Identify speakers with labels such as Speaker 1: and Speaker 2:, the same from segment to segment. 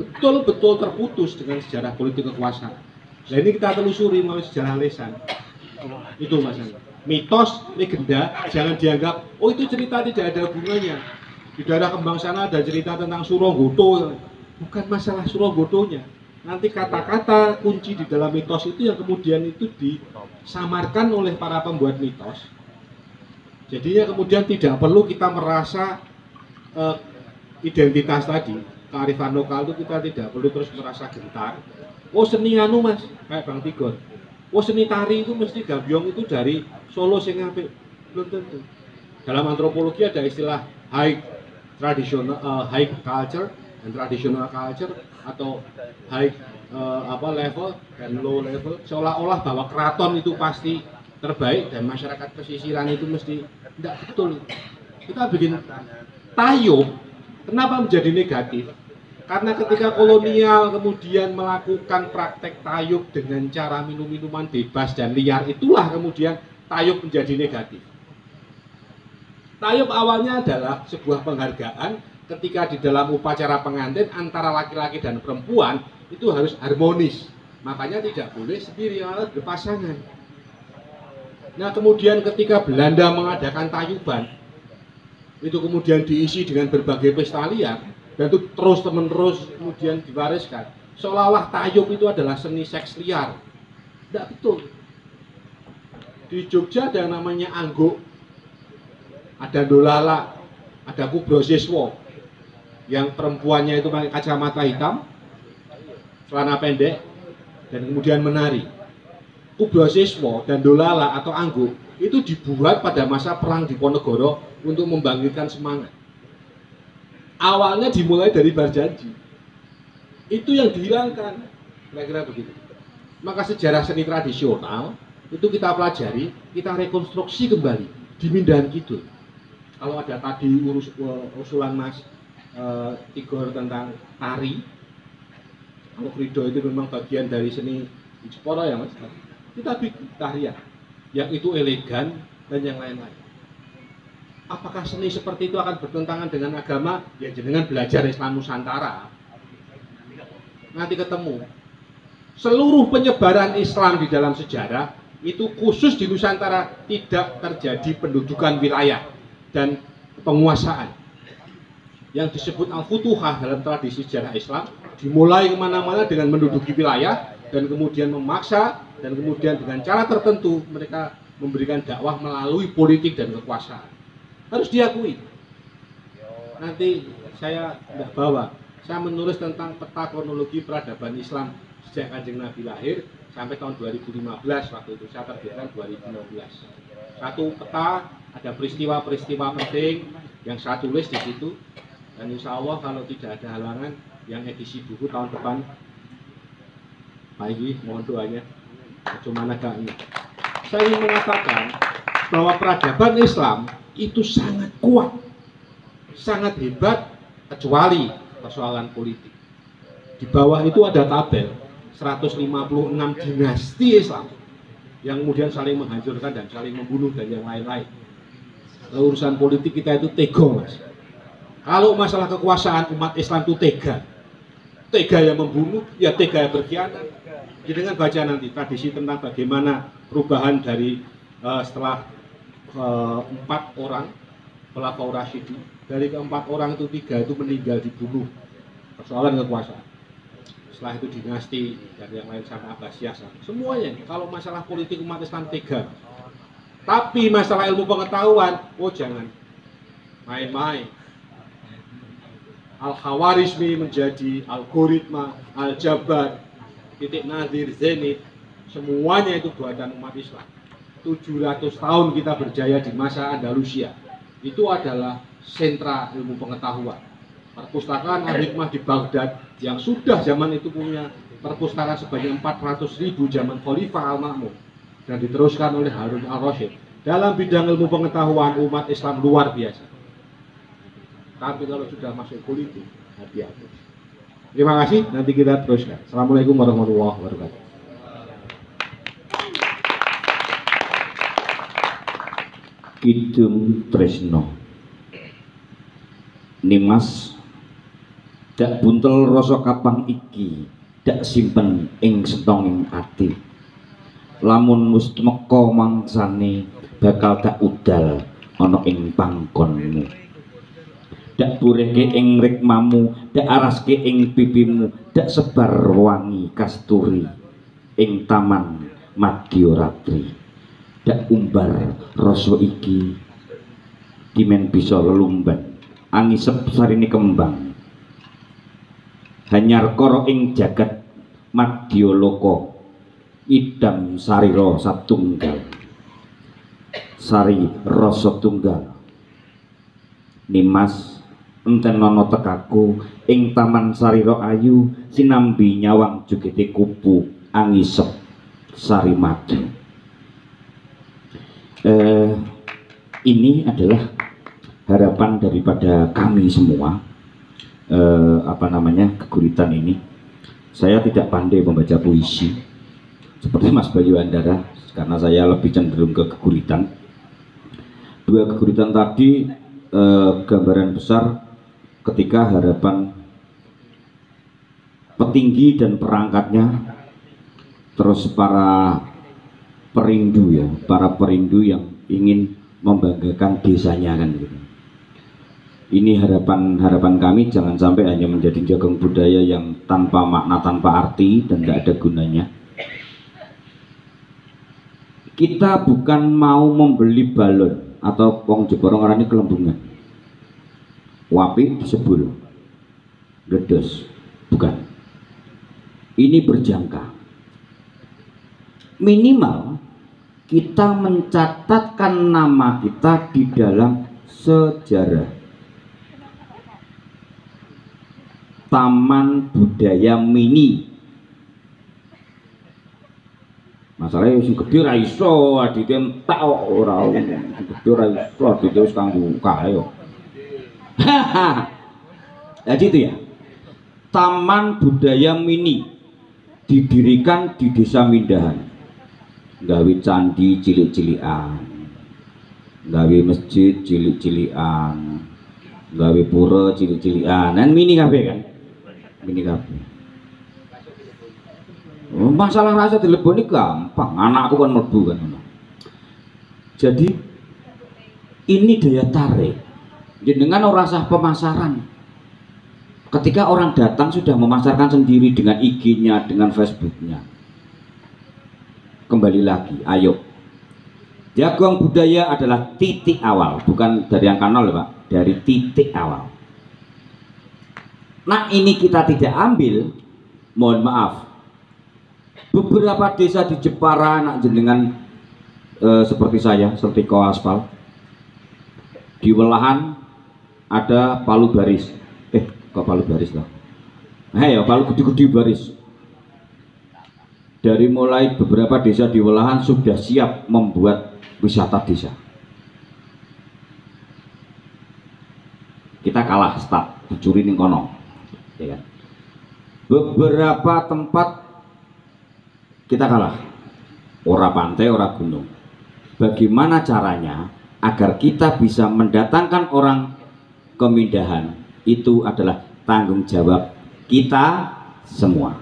Speaker 1: betul-betul terputus dengan sejarah politik kekuasaan. Nah ini kita telusuri melalui sejarah lesan. Itu Mas Andi. Mitos, legenda, jangan dianggap, oh itu cerita tidak ada hubungannya. Di daerah Kembang sana ada cerita tentang Surogoto. Bukan masalah Surogotonya. Nanti kata-kata kunci di dalam mitos itu yang kemudian itu disamarkan oleh para pembuat mitos. Jadinya kemudian tidak perlu kita merasa identitas tadi, kearifan lokal itu kita tidak perlu terus merasa gentar. Oh seni anu Mas, kayak Bang Tigor. Oh seni tari itu mesti Gambyong itu dari Solo sing apik. Belum tentu. Dalam antropologi ada istilah high culture dan traditional culture atau high level dan low level. Seolah-olah bahwa keraton itu pasti terbaik dan masyarakat pesisiran itu mesti tidak betul. Kita bikin tayub. Kenapa menjadi negatif? Karena ketika kolonial kemudian melakukan praktek tayub dengan cara minum-minuman bebas dan liar, itulah kemudian tayub menjadi negatif. Tayub awalnya adalah sebuah penghargaan ketika di dalam upacara pengantin antara laki-laki dan perempuan itu harus harmonis. Makanya tidak boleh sendiri, harus berpasangan. Nah kemudian ketika Belanda mengadakan tayuban, itu kemudian diisi dengan berbagai pesta liar, dan itu terus-menerus kemudian diwariskan. Seolah-olah tayub itu adalah seni seks liar. Tidak betul. Di Jogja ada yang namanya angguk, ada dolala, ada kubrosiswo, yang perempuannya itu pakai kacamata hitam, celana pendek, dan kemudian menari. Kubrosiswo dan dolala atau angguk itu dibuat pada masa perang Diponegoro untuk membangkitkan semangat. Awalnya dimulai dari Barjanji. Itu yang dihilangkan. Kira-kira begitu. Maka sejarah seni tradisional itu kita pelajari, kita rekonstruksi kembali di Mindahan Kidul. Kalau ada tadi usulan Mas Tigor tentang tari, kalau Krido itu memang bagian dari seni Jepara ya Mas. Kita bikin tarian yang itu elegan dan yang lain-lain. Apakah seni seperti itu akan bertentangan dengan agama? Ya jenengan belajar Islam Nusantara. Nanti ketemu. Seluruh penyebaran Islam di dalam sejarah itu khusus di Nusantara tidak terjadi pendudukan wilayah dan penguasaan. Yang disebut Al-Futuhah dalam tradisi sejarah Islam dimulai kemana-mana dengan menduduki wilayah dan kemudian memaksa dan kemudian dengan cara tertentu mereka memberikan dakwah melalui politik dan kekuasaan. Harus diakui. Nanti saya tidak bawa. Saya menulis tentang peta kronologi peradaban Islam sejak Kanjeng Nabi lahir sampai tahun 2015 waktu itu. Saya terbitkan 2015. Satu peta ada peristiwa-peristiwa penting yang saya tulis di situ. Dan insya Allah kalau tidak ada halangan yang edisi buku tahun depan, Pak Igi mohon doanya. Cuma agak ini. Saya ingin mengatakan bahwa peradaban Islam itu sangat kuat, sangat hebat, kecuali persoalan politik. Di bawah itu ada tabel 156 dinasti Islam yang kemudian saling menghancurkan dan saling membunuh dan yang lain-lain. Urusan politik kita itu tega Mas. Kalau masalah kekuasaan umat Islam itu tega. Tega yang membunuh, ya tega yang berkhianat. Jadi dengan baca nanti tradisi tentang bagaimana perubahan dari setelah 4 orang Khulafaur Rasyidin, dari keempat orang itu 3 itu meninggal dibunuh persoalan kekuasaan. Setelah itu dinasti dan yang lain sama Abbasiyah semuanya. Kalau masalah politik umat Islam tega, tapi masalah ilmu pengetahuan, oh jangan main-main. Al-Khawarizmi menjadi algoritma, aljabar, titik nadir, zenit, semuanya itu buatan umat Islam. 700 tahun kita berjaya di masa Andalusia. Itu adalah sentra ilmu pengetahuan. Perpustakaan Al-Hikmah di Baghdad yang sudah zaman itu punya perpustakaan sebanyak 400.000 zaman Khalifah Al-Ma'mun dan diteruskan oleh Harun Al-Rasyid. Dalam bidang ilmu pengetahuan umat Islam luar biasa. Tapi kalau sudah masuk politik, hati-hati. Terima kasih, nanti kita teruskan. Assalamualaikum warahmatullahi wabarakatuh.
Speaker 2: Kidung Tresno Nimas dak buntel rasa kapang iki dak simpen ing sentonging ati. Lamun wis meka mangsane bakal dak udal ana ing pangkonmu. Dak burehke ing rikmamu, dak araske ing pipimu, dak sebar wangi kasturi ing taman Madyaratri. Dak umbar rasa iki dimen bisa lelumban angisep sarine kembang. Hanyar kara ing jagat Madyaloka idam sarira satunggal. Sari rasa tunggal. Nimas enten ana tekaku ing taman sarira ayu sinambi nyawang jogete kupu angisep sari madu. Ini adalah harapan daripada kami semua. Keguritan ini. Saya tidak pandai membaca puisi seperti Mas Bayu Andara karena saya lebih cenderung ke keguritan. Dua keguritan tadi gambaran besar ketika harapan petinggi dan perangkatnya, terus para perindu ya, para perindu yang ingin membanggakan desanya kan gitu. Ini harapan kami, jangan sampai hanya menjadi jagung budaya yang tanpa makna, tanpa arti dan tidak ada gunanya. Kita bukan mau membeli balon atau wong Jepara ngarani kelembungan. Wapi disebul. Ledos. Bukan. Ini berjangka. Minimal kita mencatatkan nama kita di dalam sejarah. Taman Budaya Mini. Masalahnya sing gedhe ra iso, adite entek ora. Sing gedhe ra iso, adite wis kanggo kae yo. Jadi itu ya. Taman Budaya Mini didirikan di Desa Mindahan. Gawe candi cilik-cilikan. Gawe masjid cilik-cilikan. Gawe pura cilik-cilikan. Kan mini kabeh kan? Mini kabeh. Masalah rasa dileboni gampang, anakku kan mlebu kan. Jadi ini daya tarik. Jenengan ora usah pemasaran. Ketika orang datang sudah memasarkan sendiri dengan IG-nya, dengan Facebook-nya. Kembali lagi, ayo. Jagung budaya adalah titik awal, bukan dari yang kanal Pak, dari titik awal. Nah ini kita tidak ambil, mohon maaf. Beberapa desa di Jepara anak jenengan seperti saya, seperti Koaspal, di Welahan ada palu baris. Kok palu baris lah? Ya palu gede-gede baris. Dari mulai beberapa desa di Welahan sudah siap membuat wisata desa. Kita kalah start dicuri ning kono, ya kan? Beberapa tempat kita kalah, ora pantai, ora gunung. Bagaimana caranya agar kita bisa mendatangkan orang ke Mindahan? Itu adalah tanggung jawab kita semua.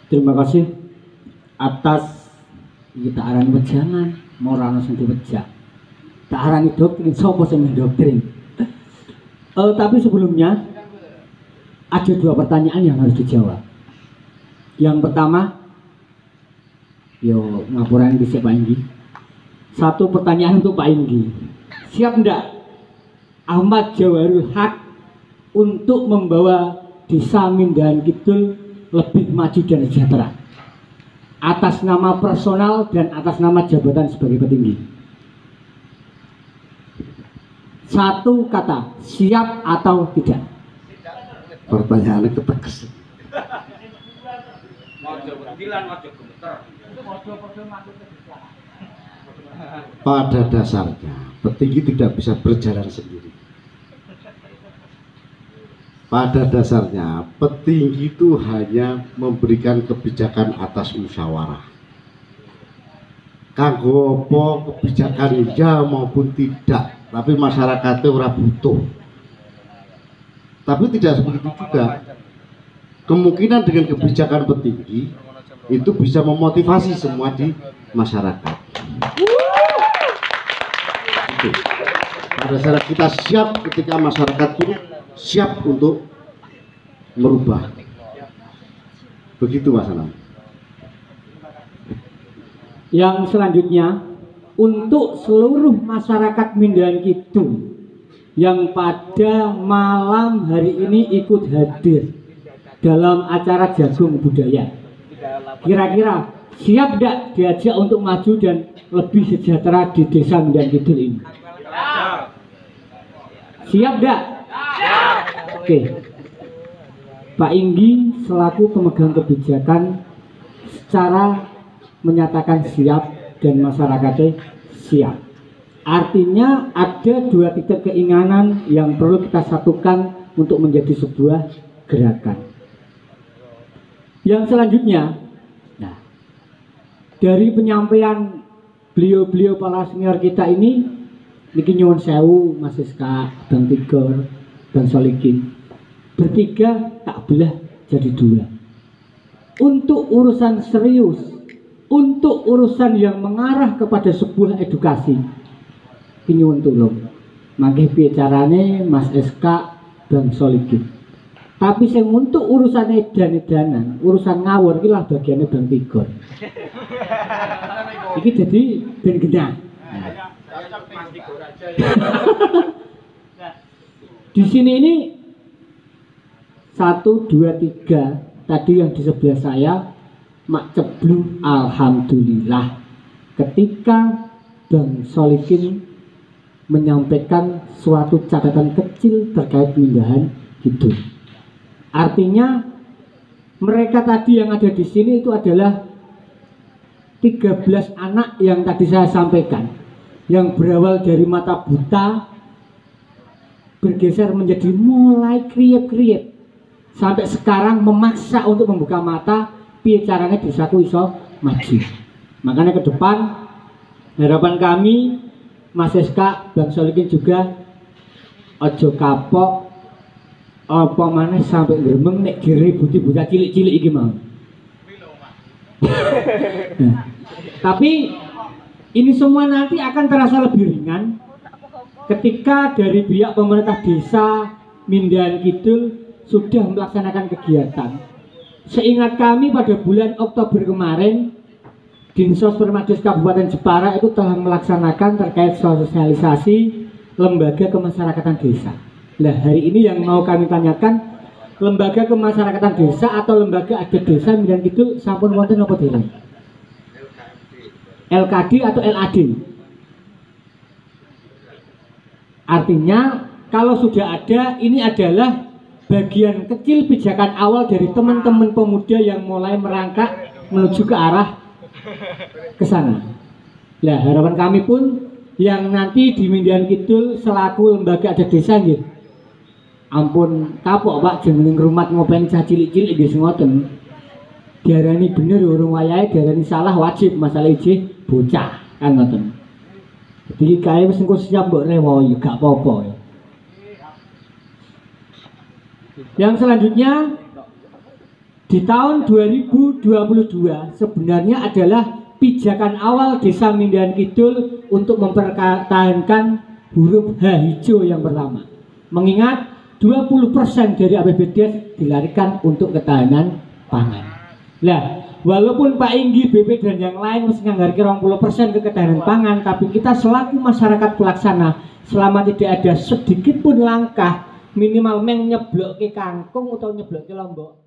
Speaker 3: Terima kasih atas kita arani wejangan, morano sing diwejak. Tak arani doktrin, sapa sing mendoktrin. Tapi sebelumnya ada dua pertanyaan yang harus dijawab. Yang pertama, yo ngapuran dhisik Pak Inggi. Satu pertanyaan untuk Pak Inggi. Siap ndak Ahmad Jawarul Haq untuk membawa Desa Mindahan Kidul lebih maju dan sejahtera atas nama personal dan atas nama jabatan sebagai petinggi? Satu kata, siap atau tidak?
Speaker 4: Pertanyaannya keteges. Pada dasarnya petinggi tidak bisa berjalan sendiri. Pada dasarnya petinggi itu hanya memberikan kebijakan atas musyawarah. Kanggo apa kebijakan ya maupun tidak tapi masyarakatnya ora butuh. Tapi tidak seperti itu juga. Kemungkinan dengan kebijakan petinggi itu bisa memotivasi semua di masyarakat. Itu. Pada saat kita siap, ketika masyarakat pun siap untuk merubah. Begitu Mas Anam.
Speaker 3: Yang selanjutnya, untuk seluruh masyarakat Mindahan Kidul yang pada malam hari ini ikut hadir dalam acara Jagung Budaya, kira-kira siap tidak diajak untuk maju dan lebih sejahtera di desa Mindahan Kidul ini? Siap tidak? Oke. Pak Inggi selaku pemegang kebijakan secara menyatakan siap dan masyarakatnya siap. Artinya ada dua titik keinginan yang perlu kita satukan untuk menjadi sebuah gerakan. Yang selanjutnya, nah, dari penyampaian beliau-beliau para senior kita ini, niki nyuwun sewu Mas Siska, Bang Tigor, Bang Solikin, bertiga tak belah jadi dua. Untuk urusan serius, untuk urusan yang mengarah kepada sebuah edukasi, nyuwun tulung mangke piye carane Mas SK Bang Solikin. Tapi sing untuk urusan edan-edanan, urusan ngawur iki lah bagiane Bang Tigor. Iki jadi ben genah. Di sini ini 1, 2, 3 tadi yang di sebelah saya mak ceblung alhamdulillah ketika Bang Solikin menyampaikan suatu catatan kecil terkait Mindahan Kidul. Artinya mereka tadi yang ada di sini itu adalah 13 anak yang tadi saya sampaikan, yang berawal dari mata buta bergeser menjadi mulai kriep-kriep sampai sekarang memaksa untuk membuka mata piye caranya desaku iso maju. Makanya ke depan harapan kami Mas SK Bang Solikin juga ojo kapok apa maneh sampai gremeng nek diributi bocah cilik-cilik iki mau. Nah, tapi ini semua nanti akan terasa lebih ringan ketika dari pihak pemerintah desa Mindahan Kidul sudah melaksanakan kegiatan. Seingat kami pada bulan Oktober kemarin, Dinsos Permades Kabupaten Jepara itu telah melaksanakan terkait sosialisasi lembaga kemasyarakatan desa. Nah, hari ini yang mau kami tanyakan, lembaga kemasyarakatan desa atau lembaga adat desa Mindahan Kidul sampun wonten apa dereng? LKD atau LAD? Artinya kalau sudah ada, ini adalah bagian kecil pijakan awal dari teman-teman pemuda yang mulai merangkak menuju ke arah ke sana. Nah, harapan kami pun yang nanti di Mindahan Kidul selaku lembaga adat desa nggih. Ampun kapok Pak jeneng ngrumat ngopeni cah cilik-cilik nggih ngoten. Diarani bener urung wayahe, diarani salah wajib, masalah ijih bocah kan ngoten. Jadi kae wis engko siap mbok rewo ya gak apa-apa ya. Yang selanjutnya di tahun 2022 sebenarnya adalah pijakan awal desa Mindahan Kidul untuk mempertahankan huruf H hijau yang pertama. Mengingat 20% dari APBD dilarikan untuk ketahanan pangan. Nah, walaupun Pak Inggi, BP dan yang lain mesti nganggarke 20% ke ketahanan pangan, tapi kita selaku masyarakat pelaksana selama tidak ada sedikit pun langkah minimal nyeblok ke kangkung atau nyeblok ke lombok